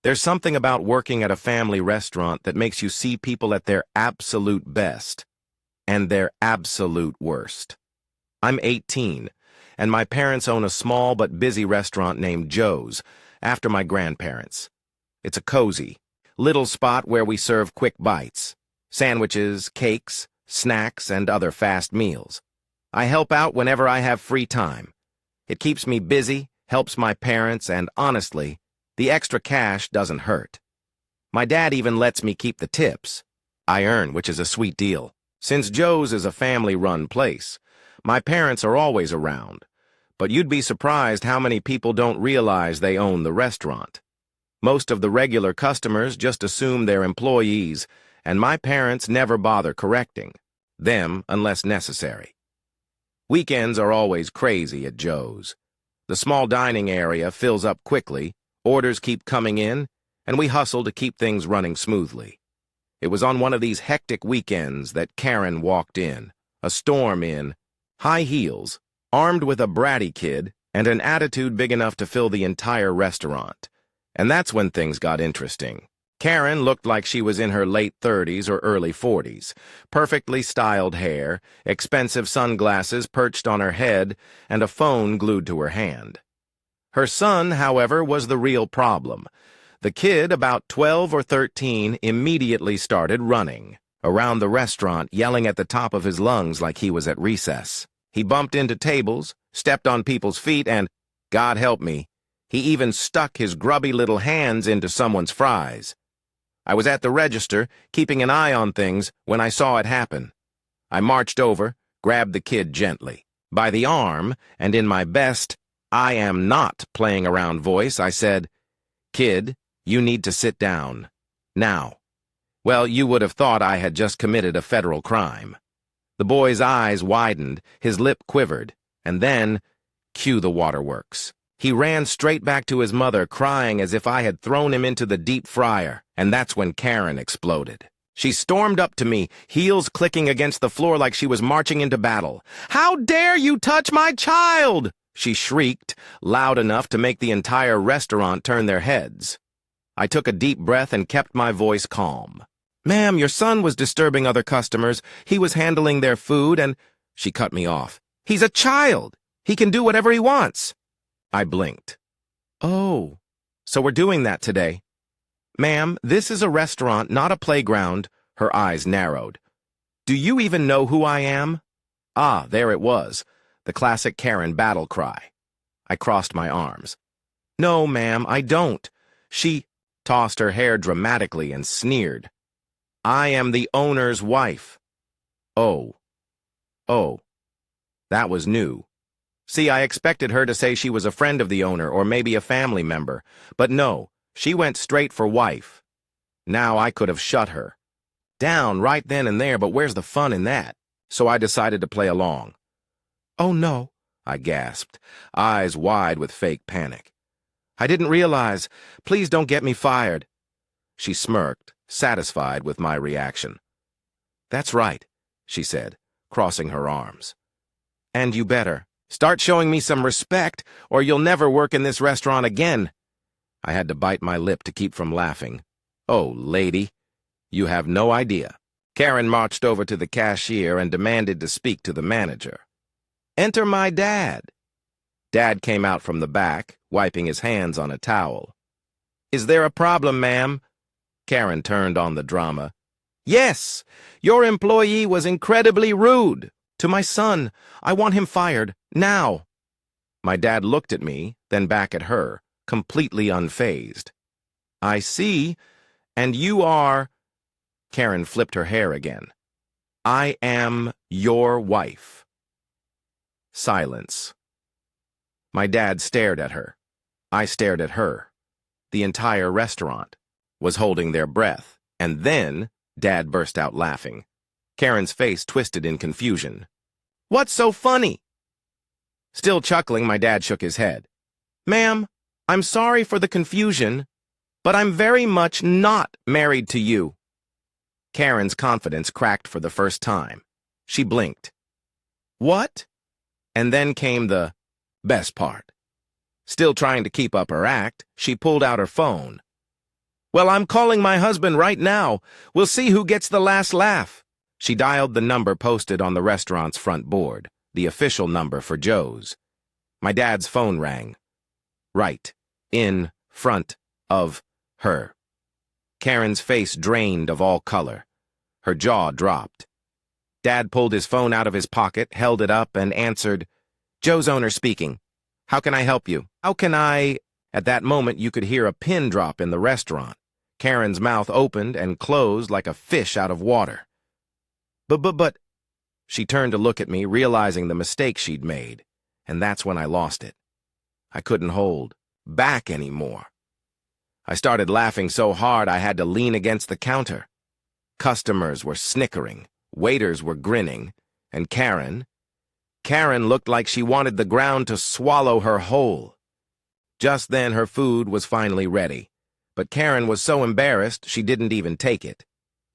There's something about working at a family restaurant that makes you see people at their absolute best and their absolute worst. I'm 18, and my parents own a small but busy restaurant named Joe's, after my grandparents. It's a cozy, little spot where we serve quick bites, sandwiches, cakes, snacks, and other fast meals. I help out whenever I have free time. It keeps me busy, helps my parents, and honestly, the extra cash doesn't hurt. My dad even lets me keep the tips I earn, which is a sweet deal. Since Joe's is a family-run place, my parents are always around, but you'd be surprised how many people don't realize they own the restaurant. Most of the regular customers just assume they're employees, and my parents never bother correcting them unless necessary. Weekends are always crazy at Joe's. The small dining area fills up quickly, orders keep coming in, and we hustle to keep things running smoothly. It was on one of these hectic weekends that Karen walked in, a storm in, high heels, armed with a bratty kid, and an attitude big enough to fill the entire restaurant. And that's when things got interesting. Karen looked like she was in her late 30s or early 40s, perfectly styled hair, expensive sunglasses perched on her head, and a phone glued to her hand. Her son, however, was the real problem. The kid, about 12 or 13, immediately started running around the restaurant, yelling at the top of his lungs like he was at recess. He bumped into tables, stepped on people's feet, and, God help me, he even stuck his grubby little hands into someone's fries. I was at the register, keeping an eye on things, when I saw it happen. I marched over, grabbed the kid gently by the arm, and in my best, I am not playing around voice, I said, "Kid, you need to sit down. Now." Well, you would have thought I had just committed a federal crime. The boy's eyes widened, his lip quivered, and then, cue the waterworks. He ran straight back to his mother, crying as if I had thrown him into the deep fryer, and that's when Karen exploded. She stormed up to me, heels clicking against the floor like she was marching into battle. "How dare you touch my child!" she shrieked, loud enough to make the entire restaurant turn their heads. I took a deep breath and kept my voice calm. "Ma'am, your son was disturbing other customers. He was handling their food and—" She cut me off. "He's a child. He can do whatever he wants." I blinked. "Oh, so we're doing that today. Ma'am, this is a restaurant, not a playground." Her eyes narrowed. "Do you even know who I am?" Ah, there it was. The classic Karen battle cry. I crossed my arms. "No, ma'am, I don't." She tossed her hair dramatically and sneered. "I am the owner's wife." Oh. That was new. See, I expected her to say she was a friend of the owner or maybe a family member, but no, she went straight for wife. Now I could have shut her down right then and there, but where's the fun in that? So I decided to play along. "Oh, no," I gasped, eyes wide with fake panic. "I didn't realize. Please don't get me fired." She smirked, satisfied with my reaction. "That's right," she said, crossing her arms. "And you better start showing me some respect, or you'll never work in this restaurant again." I had to bite my lip to keep from laughing. "Oh, lady, you have no idea." Karen marched over to the cashier and demanded to speak to the manager. "Enter my dad." Dad came out from the back, wiping his hands on a towel. "Is there a problem, ma'am?" Karen turned on the drama. "Yes, your employee was incredibly rude to my son. I want him fired, now." My dad looked at me, then back at her, completely unfazed. "I see, and you are—" Karen flipped her hair again. "I am your wife." Silence. My dad stared at her. I stared at her. The entire restaurant was holding their breath, and then Dad burst out laughing. Karen's face twisted in confusion. "What's so funny?" Still chuckling, my dad shook his head. "Ma'am, I'm sorry for the confusion, but I'm very much not married to you." Karen's confidence cracked for the first time. She blinked. "What?" And then came the best part. Still trying to keep up her act, she pulled out her phone. Well, I'm calling my husband right now. We'll see who gets the last laugh. She dialed the number posted on the restaurant's front board, the official number for Joe's. My dad's phone rang. Right, in front of her. Karen's face drained of all color. Her jaw dropped. Dad pulled his phone out of his pocket, held it up, and answered, "Joe's owner speaking. How can I help you? How can I—" At that moment, you could hear a pin drop in the restaurant. Karen's mouth opened and closed like a fish out of water. But... She turned to look at me, realizing the mistake she'd made, and that's when I lost it. I couldn't hold back anymore. I started laughing so hard I had to lean against the counter. Customers were snickering, waiters were grinning, and Karen looked like she wanted the ground to swallow her whole. Just then her food was finally ready, but Karen was so embarrassed she didn't even take it.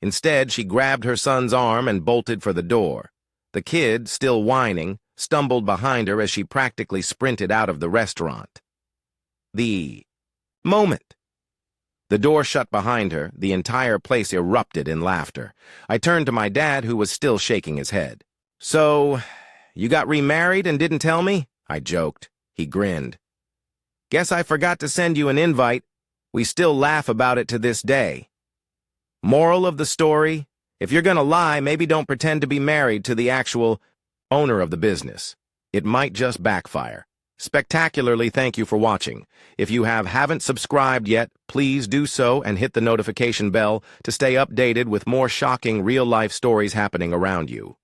Instead, she grabbed her son's arm and bolted for the door. The kid, still whining, stumbled behind her as she practically sprinted out of the restaurant. The moment the door shut behind her, the entire place erupted in laughter. I turned to my dad, who was still shaking his head. "So, you got remarried and didn't tell me?" I joked. He grinned. "Guess I forgot to send you an invite. We still laugh about it to this day." Moral of the story: if you're gonna lie, maybe don't pretend to be married to the actual owner of the business. It might just backfire. Spectacularly, thank you for watching. If you haven't subscribed yet, please do so and hit the notification bell to stay updated with more shocking real-life stories happening around you.